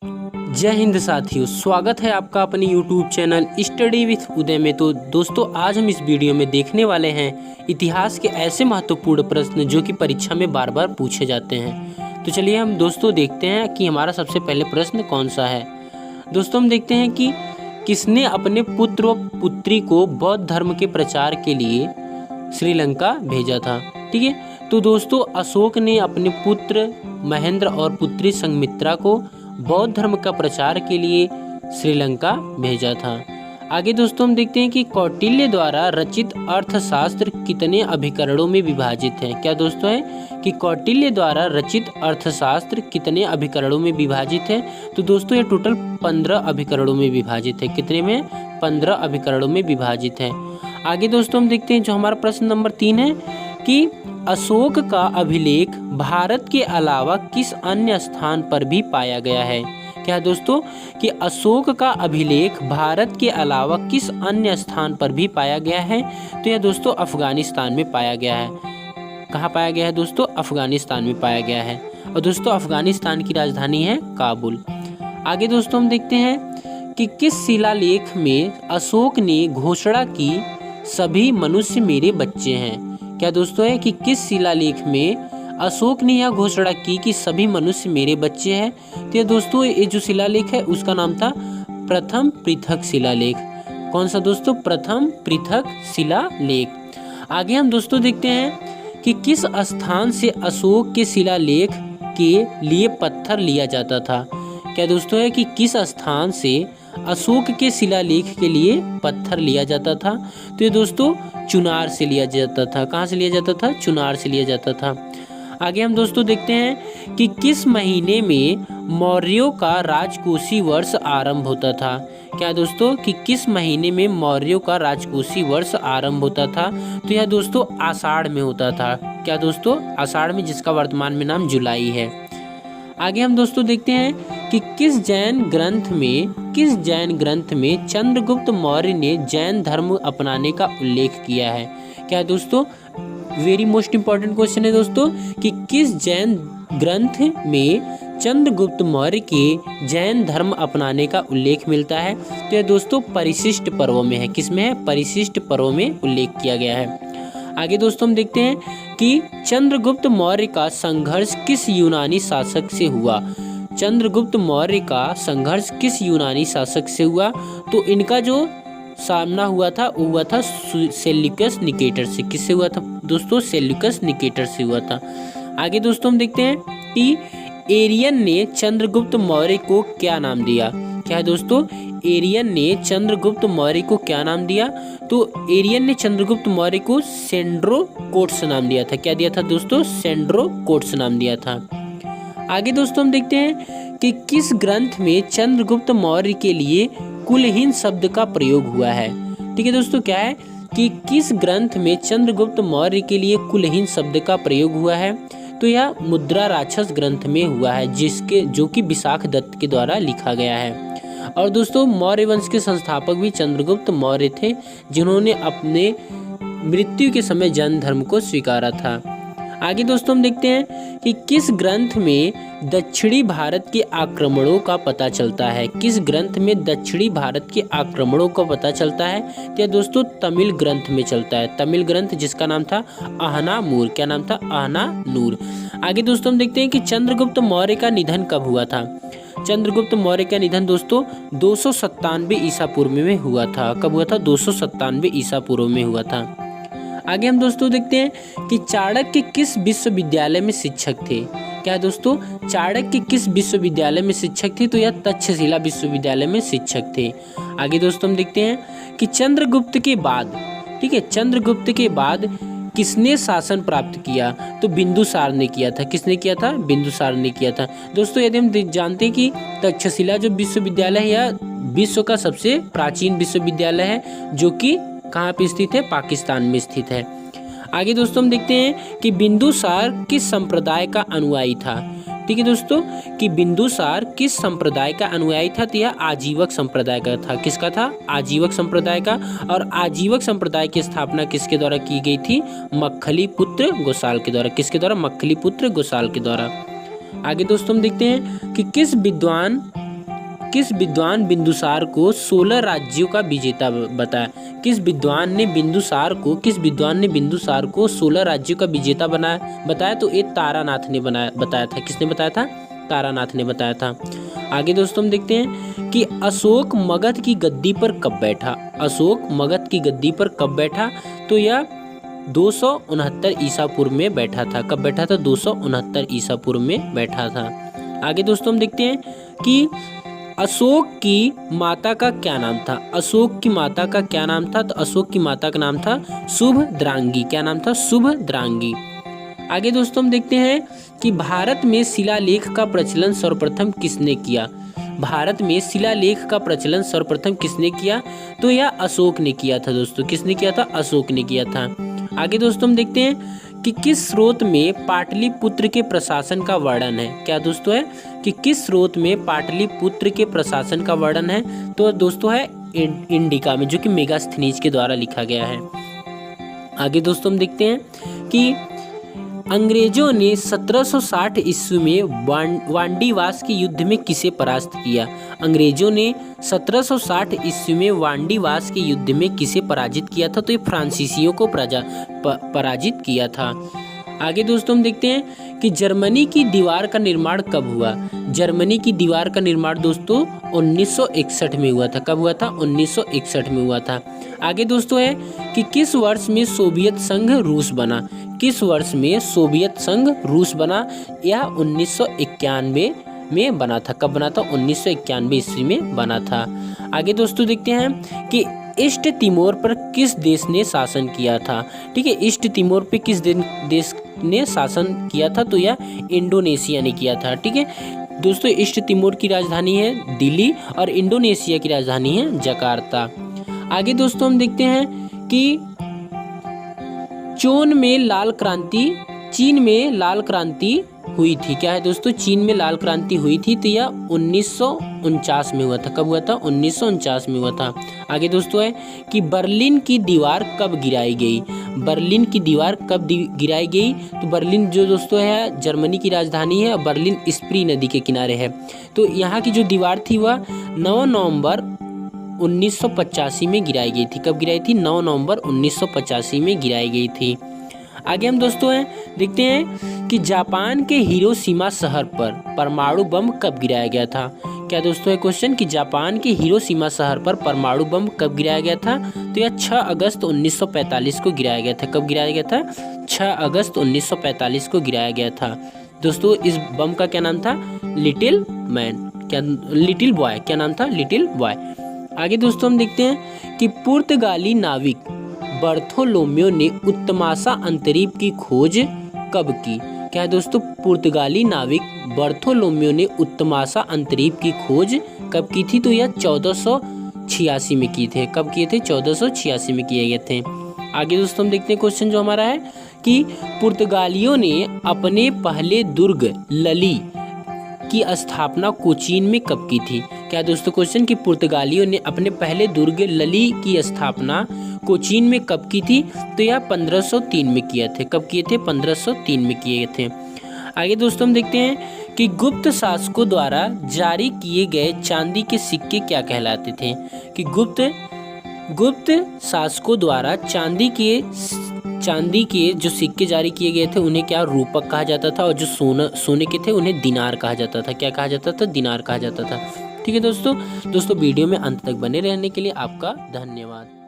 जय हिंद साथियों, स्वागत है आपका अपने YouTube चैनल स्टडी विथ उदय में। तो दोस्तों, आज हम इस वीडियो में देखने वाले हैं इतिहास के ऐसे महत्वपूर्ण प्रश्न जो कि परीक्षा में बार बार पूछे जाते हैं। तो चलिए हम दोस्तों देखते हैं कि हमारा सबसे पहले प्रश्न कौन सा है। दोस्तों, हम देखते हैं कि किसने अपने पुत्र व पुत्री को बौद्ध धर्म के प्रचार के लिए श्रीलंका भेजा था। ठीक है, तो दोस्तों अशोक ने अपने पुत्र महेंद्र और पुत्री संघमित्रा को बौद्ध धर्म का प्रचार के लिए श्रीलंका भेजा था। आगे दोस्तों हम देखते हैं कि कौटिल्य द्वारा रचित अर्थशास्त्र कितने अभिकरणों में विभाजित है। क्या दोस्तों है कि कौटिल्य द्वारा रचित अर्थशास्त्र कितने अभिकरणों में विभाजित है। तो दोस्तों ये टोटल 15 अभिकरणों में विभाजित है। कितने में? 15 अभिकरणों में विभाजित है। आगे दोस्तों हम देखते हैं जो हमारा प्रश्न नंबर 3 है कि अशोक का अभिलेख भारत के अलावा किस अन्य स्थान पर भी पाया गया है। क्या दोस्तों कि अशोक का अभिलेख भारत के अलावा किस अन्य स्थान पर भी पाया गया है। तो यह दोस्तों अफगानिस्तान में पाया गया है। कहाँ पाया गया है दोस्तों? अफगानिस्तान में पाया गया है। और दोस्तों अफगानिस्तान की राजधानी है काबुल। आगे दोस्तों हम देखते हैं कि किस शिलालेख में अशोक ने घोषणा की सभी मनुष्य मेरे बच्चे हैं। क्या दोस्तों है कि किस शिलालेख में अशोक ने यह घोषणा की कि सभी मनुष्य मेरे बच्चे हैं। तो ये दोस्तों ये जो शिलालेख है उसका नाम था प्रथम पृथक शिलालेख। कौन सा दोस्तों? प्रथम पृथक शिलालेख। आगे हम दोस्तों देखते हैं कि किस स्थान से अशोक के शिलालेख के लिए पत्थर लिया जाता था। क्या दोस्तों है कि किस स्थान से अशोक के शिलालेख के लिए पत्थर लिया जाता था। तो ये दोस्तों चुनार से लिया जाता था। कहाँ से लिया जाता था? चुनार से लिया जाता था। आगे हम दोस्तों देखते हैं कि किस महीने में मौर्यों का राजकोषीय वर्ष आरंभ होता था। क्या दोस्तों कि किस महीने में मौर्यों का राजकोषीय वर्ष आरंभ होता था। तो यह दोस्तों आषाढ़ में होता था। क्या दोस्तों? आषाढ़ में, जिसका वर्तमान में नाम जुलाई है। आगे हम दोस्तों देखते हैं कि किस जैन ग्रंथ में चंद्रगुप्त मौर्य ने जैन धर्म अपनाने का उल्लेख किया है। क्या दोस्तों? वेरी मोस्ट इंपॉर्टेंट क्वेश्चन है दोस्तों कि किस जैन ग्रंथ में चंद्रगुप्त मौर्य के जैन धर्म अपनाने का उल्लेख मिलता है। तो यह दोस्तों परिशिष्ट पर्वों में है। किस में है? परिशिष्ट पर्वों में उल्लेख किया गया है। आगे दोस्तों हम देखते हैं कि चंद्रगुप्त मौर्य का संघर्ष किस यूनानी शासक से हुआ। चंद्रगुप्त मौर्य का संघर्ष किस यूनानी शासक से हुआ। तो इनका जो सामना हुआ था वो हुआ था सेल्यूकस निकेटर से। किससे हुआ था दोस्तों? सेल्यूकस निकेटर से हुआ था। आगे दोस्तों हम देखते हैं कि एरियन ने चंद्रगुप्त मौर्य को क्या नाम दिया। क्या है दोस्तों? एरियन ने चंद्रगुप्त मौर्य को क्या नाम दिया। तो एरियन ने चंद्रगुप्त मौर्य को सेंड्रोकोट्स नाम दिया था। क्या दिया था दोस्तों? सेंड्रोकोट्स नाम दिया था। आगे दोस्तों हम देखते हैं कि किस ग्रंथ में चंद्रगुप्त मौर्य के लिए कुलहीन शब्द का प्रयोग हुआ है। ठीक है दोस्तों, क्या है कि किस ग्रंथ में चंद्रगुप्त मौर्य के लिए कुलहीन शब्द का प्रयोग हुआ है। तो यह मुद्रा राक्षस ग्रंथ में हुआ है, जो कि विशाख दत्त के द्वारा लिखा गया है। और दोस्तों मौर्य वंश के संस्थापक भी चंद्रगुप्त मौर्य थे, जिन्होंने अपने मृत्यु के समय जैन धर्म को स्वीकारा था। आगे दोस्तों हम देखते हैं कि किस ग्रंथ में दक्षिणी भारत के आक्रमणों का पता चलता है। किस ग्रंथ में दक्षिणी भारत के आक्रमणों का पता चलता है। तो दोस्तों तमिल ग्रंथ में चलता है। तमिल ग्रंथ जिसका नाम था आहनानूर। क्या नाम था? आहनानूर। आगे दोस्तों हम देखते हैं कि चंद्रगुप्त मौर्य का निधन कब हुआ था। चंद्रगुप्त मौर्य का निधन दोस्तों 297 ईसा पूर्व में हुआ था। कब हुआ था? 297 ईसा पूर्व में हुआ था। आगे हम दोस्तों देखते हैं कि चाणक्य किस विश्वविद्यालय में शिक्षक थे। क्या दोस्तों? चाणक्य किस विश्वविद्यालय में शिक्षक थे। तो यह तक्षशिला विश्वविद्यालय में शिक्षक थे। आगे दोस्तों हम देखते हैं कि चंद्रगुप्त के बाद, ठीक है, चंद्रगुप्त के बाद किसने शासन प्राप्त किया। तो बिंदुसार ने किया था। किसने किया था? बिंदुसार ने किया था। दोस्तों यदि हम जानते हैं कि तक्षशिला जो विश्वविद्यालय है यह विश्व का सबसे प्राचीन विश्वविद्यालय है, जो कि कहाँ पे स्थित है? पाकिस्तान में स्थित है। आगे दोस्तों हम देखते हैं कि बिंदुसार किस संप्रदाय का अनुयायी था। ठीक है दोस्तों कि बिंदुसार किस संप्रदाय का अनुयायी था। तो यह आजीवक संप्रदाय का था। किसका था? आजीवक संप्रदाय का। और आजीवक संप्रदाय की स्थापना किसके द्वारा की गई थी? मक्खली पुत्र गोसाल के द्वारा। किसके द्वारा? मक्खली पुत्र गोसाल के द्वारा। आगे दोस्तों हम देखते हैं कि किस विद्वान किस विद्वान बिंदुसार को 16 राज्यों का विजेता बताया? किस विद्वान ने बिंदुसार को 16 राज्यों का विजेता बताया? तो ये तारानाथ ने बताया था। किसने बताया था? तारानाथ ने बताया था। आगे दोस्तों हम देखते हैं कि अशोक मगध की गद्दी पर कब बैठा? अशोक मगध की गद्दी पर कब बैठा? तो यह 269 ईसा पूर्व में बैठा था। कब बैठा था? 269 ईसा पूर्व में बैठा था। आगे दोस्तों हम देखते हैं कि अशोक की माता का क्या नाम था? अशोक की माता का क्या नाम था? तो अशोक की माता का नाम था शुभद्रांगी। क्या नाम था? शुभद्रांगी। आगे दोस्तों हम देखते हैं कि भारत में शिलालेख का प्रचलन सर्वप्रथम किसने किया? भारत में शिलालेख का प्रचलन सर्वप्रथम किसने किया? तो यह अशोक ने किया था दोस्तों। किसने किया था? अशोक ने किया था। आगे दोस्तों हम देखते हैं कि किस स्रोत में पाटलिपुत्र के प्रशासन का वर्णन है? क्या दोस्तों है कि किस स्रोत में पाटलिपुत्र के प्रशासन का वर्णन है? तो दोस्तों है इंडिका में, जो कि मेगास्थनीज के द्वारा लिखा गया है। आगे दोस्तों हम देखते हैं कि अंग्रेजों ने 1760 ईस्वी में वांडीवास के युद्ध में किसे परास्त किया? अंग्रेजों ने 1760 ईस्वी में वांडीवास के युद्ध में किसे पराजित किया था? तो ये फ्रांसीसियों को पराजित किया था। आगे दोस्तों हम देखते हैं कि जर्मनी की दीवार का निर्माण कब हुआ? जर्मनी की दीवार का निर्माण दोस्तों 1961 में हुआ था। कब हुआ था? 1961 में हुआ था। आगे दोस्तों है कि किस वर्ष में सोवियत संघ रूस बना? किस वर्ष में सोवियत संघ रूस बना? यह 1991 में बना था। कब बना था? 1991 ईस्वी में बना था। आगे दोस्तों देखते हैं कि ईस्ट तिमोर पर किस देश ने शासन किया था? ठीक है, ईस्ट तिमोर पे किस देश ने शासन किया था? तो यह इंडोनेशिया ने किया था। ठीक है दोस्तों, ईस्ट तिमोर की राजधानी है दिल्ली और इंडोनेशिया की राजधानी है जकार्ता। आगे दोस्तों हम देखते हैं कि चीन में लाल क्रांति हुई थी। क्या है दोस्तों? चीन में लाल क्रांति हुई थी। तो यह 1949 में हुआ था। कब हुआ था? 1949 में हुआ था। आगे दोस्तों है कि बर्लिन की दीवार कब गिराई गई? बर्लिन की दीवार कब गिराई गई? तो बर्लिन जो दोस्तों है जर्मनी की राजधानी है और बर्लिन स्प्री नदी के किनारे है। तो यहाँ की जो दीवार थी वह 9 नवंबर 1985 में गिराई गई थी। कब गिराई थी? 9 नवंबर 1985 में गिराई गई थी। आगे हम दोस्तों देखते हैं कि जापान के हिरोशिमा शहर पर परमाणु बम कब गिराया गया था? क्या दोस्तों है क्वेश्चन कि जापान के हिरोशिमा शहर पर परमाणु बम कब गिराया गया था? तो यह 6 अगस्त 1945 को गिराया गया था। कब गिराया गया था? 6 अगस्त 1945 को गिराया गया था। दोस्तों इस बम का क्या नाम था? Little boy. क्या नाम था? Little boy. आगे दोस्तों हम देखते हैं कि पुर्तगाली नाविक बर्थोलोम्यो ने उत्तमासा अंतरीप की खोज कब की? क्या है दोस्तों? पुर्तगाली नाविक बर्थोलोम्यो ने उत्तमासा अंतरीप की खोज कब की थी? तो यह 1486 में की थे। कब किए थे? 1486 में किए गए थे। आगे दोस्तों हम देखते हैं क्वेश्चन जो हमारा है कि पुर्तगालियों ने अपने पहले दुर्ग लली की स्थापना कोचीन में कब की थी? क्या दोस्तों क्वेश्चन कि पुर्तगालियों ने अपने पहले दुर्ग लली की स्थापना कोचीन में कब की थी? तो यह 1503 में किए थे। कब किए थे? 1503 में किए गए थे। आगे दोस्तों हम देखते हैं कि गुप्त शासकों द्वारा जारी किए गए चांदी के सिक्के क्या कहलाते थे? कि गुप्त शासकों द्वारा चांदी के जो सिक्के जारी किए गए थे उन्हें क्या रूपक कहा जाता था, और जो सोने के थे उन्हें दिनार कहा जाता था। क्या कहा जाता था? दिनार कहा जाता था। ठीक है दोस्तों वीडियो में अंत तक बने रहने के लिए आपका धन्यवाद।